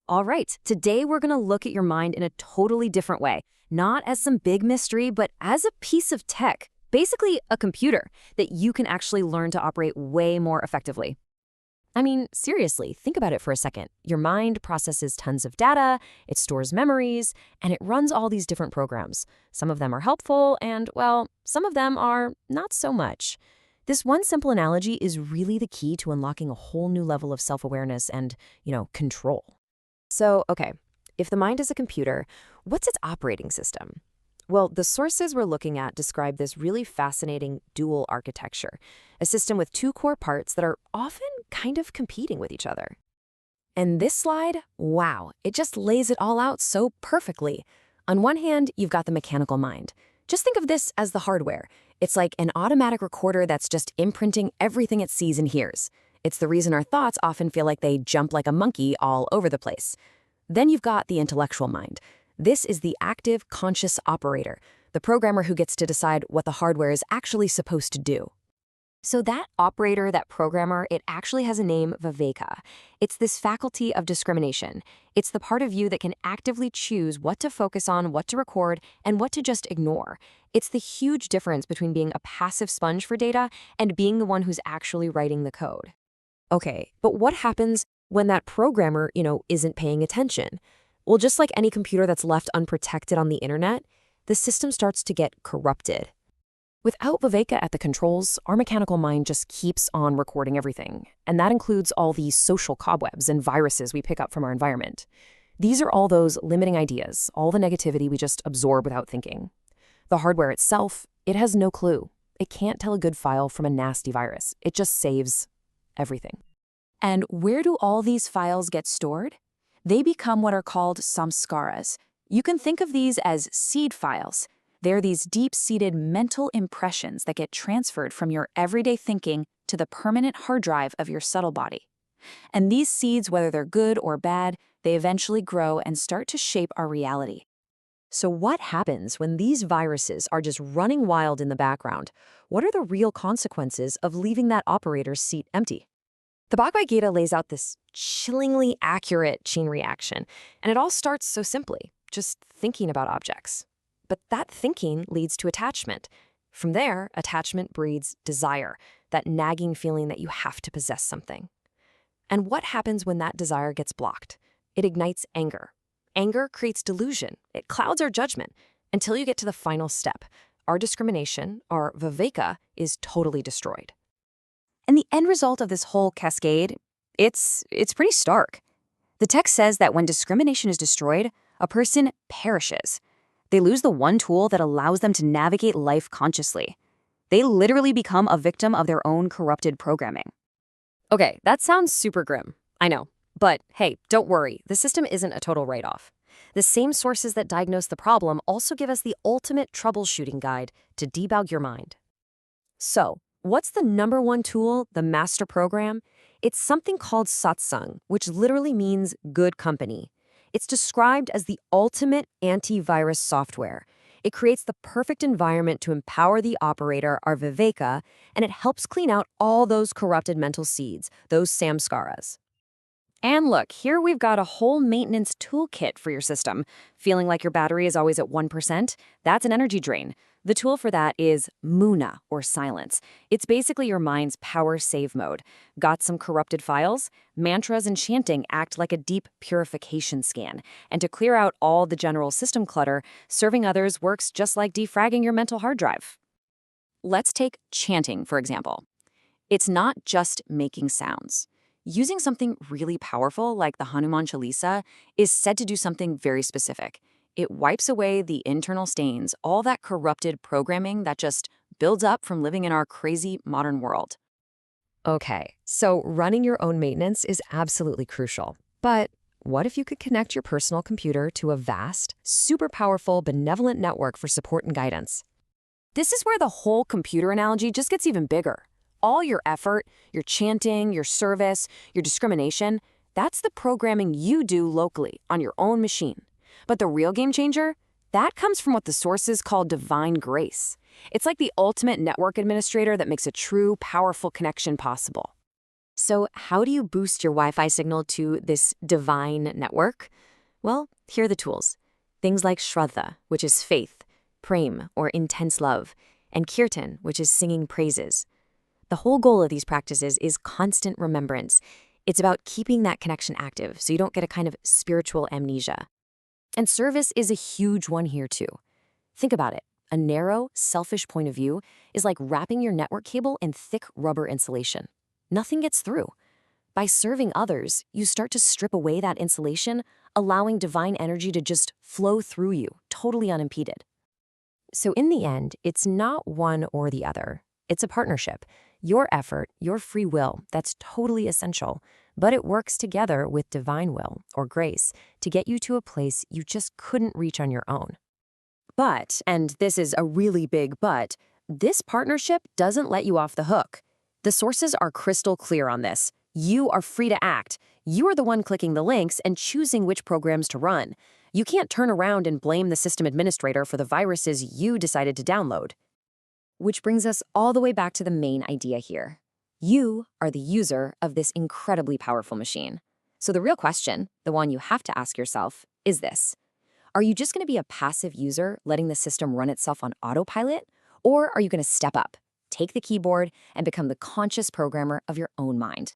All right, today we're going to look at your mind in a totally different way, not as some big mystery, but as a piece of tech, basically a computer that you can actually learn to operate way more effectively. I mean, seriously, think about it for a second. Your mind processes tons of data, it stores memories, and it runs all these different programs. Some of them are helpful, and, well, some of them are not so much. This one simple analogy is really the key to unlocking a whole new level of self-awareness and, control. So, okay, if the mind is a computer, what's its operating system? Well, the sources we're looking at describe this really fascinating dual architecture, a system with two core parts that are often kind of competing with each other. And this slide, wow, it just lays it all out so perfectly. On one hand, you've got the mechanical mind. Just think of this as the hardware. It's like an automatic recorder that's just imprinting everything it sees and hears. It's the reason our thoughts often feel like they jump like a monkey all over the place. Then you've got the intellectual mind. This is the active, conscious operator, the programmer who gets to decide what the hardware is actually supposed to do. So that operator, that programmer, it actually has a name, viveka. It's this faculty of discrimination. It's the part of you that can actively choose what to focus on, what to record, and what to just ignore. It's the huge difference between being a passive sponge for data and being the one who's actually writing the code. Okay, but what happens when that programmer, isn't paying attention? Well, just like any computer that's left unprotected on the internet, the system starts to get corrupted. Without Viveka at the controls, our mechanical mind just keeps on recording everything. And that includes all the social cobwebs and viruses we pick up from our environment. These are all those limiting ideas, all the negativity we just absorb without thinking. The hardware itself, it has no clue. It can't tell a good file from a nasty virus. It just saves everything. And where do all these files get stored? They become what are called samskaras. You can think of these as seed files. They're these deep-seated mental impressions that get transferred from your everyday thinking to the permanent hard drive of your subtle body. And these seeds, whether they're good or bad, they eventually grow and start to shape our reality. So what happens when these viruses are just running wild in the background? What are the real consequences of leaving that operator's seat empty? The Bhagavad Gita lays out this chillingly accurate chain reaction, and it all starts so simply, just thinking about objects. But that thinking leads to attachment. From there, attachment breeds desire, that nagging feeling that you have to possess something. And what happens when that desire gets blocked? It ignites anger. Anger creates delusion. It clouds our judgment until you get to the final step. Our discrimination, our viveka, is totally destroyed. And the end result of this whole cascade, it's pretty stark. The text says that when discrimination is destroyed, a person perishes. They lose the one tool that allows them to navigate life consciously. They literally become a victim of their own corrupted programming. Okay, that sounds super grim, I know. But hey, don't worry, the system isn't a total write-off. The same sources that diagnose the problem also give us the ultimate troubleshooting guide to debug your mind. So, what's the number one tool, the master program? It's something called satsang, which literally means good company. It's described as the ultimate antivirus software. It creates the perfect environment to empower the operator, our viveka, and it helps clean out all those corrupted mental seeds, those samskaras. And look, here we've got a whole maintenance toolkit for your system. Feeling like your battery is always at 1%? That's an energy drain. The tool for that is Muna, or silence. It's basically your mind's power save mode. Got some corrupted files? Mantras and chanting act like a deep purification scan. And to clear out all the general system clutter, serving others works just like defragging your mental hard drive. Let's take chanting, for example. It's not just making sounds. Using something really powerful like the Hanuman Chalisa is said to do something very specific. It wipes away the internal stains, all that corrupted programming that just builds up from living in our crazy modern world. Okay, so running your own maintenance is absolutely crucial. But what if you could connect your personal computer to a vast, super powerful, benevolent network for support and guidance? This is where the whole computer analogy just gets even bigger. All your effort, your chanting, your service, your discrimination, that's the programming you do locally on your own machine. But the real game changer, that comes from what the sources call divine grace. It's like the ultimate network administrator that makes a true, powerful connection possible. So how do you boost your Wi-Fi signal to this divine network? Well, here are the tools. Things like Shraddha, which is faith, Prem, or intense love, and Kirtan, which is singing praises. The whole goal of these practices is constant remembrance. It's about keeping that connection active so you don't get a kind of spiritual amnesia. And service is a huge one here too. Think about it. A narrow, selfish point of view is like wrapping your network cable in thick rubber insulation. Nothing gets through. By serving others, you start to strip away that insulation, allowing divine energy to just flow through you, totally unimpeded. So in the end, it's not one or the other. It's a partnership. Your effort, your free will, that's totally essential. But it works together with divine will, or grace, to get you to a place you just couldn't reach on your own. But, and this is a really big but, this partnership doesn't let you off the hook. The sources are crystal clear on this. You are free to act. You are the one clicking the links and choosing which programs to run. You can't turn around and blame the system administrator for the viruses you decided to download. Which brings us all the way back to the main idea here. You are the user of this incredibly powerful machine. So the real question, the one you have to ask yourself, is this. Are you just going to be a passive user letting the system run itself on autopilot? Or are you going to step up, take the keyboard, and become the conscious programmer of your own mind?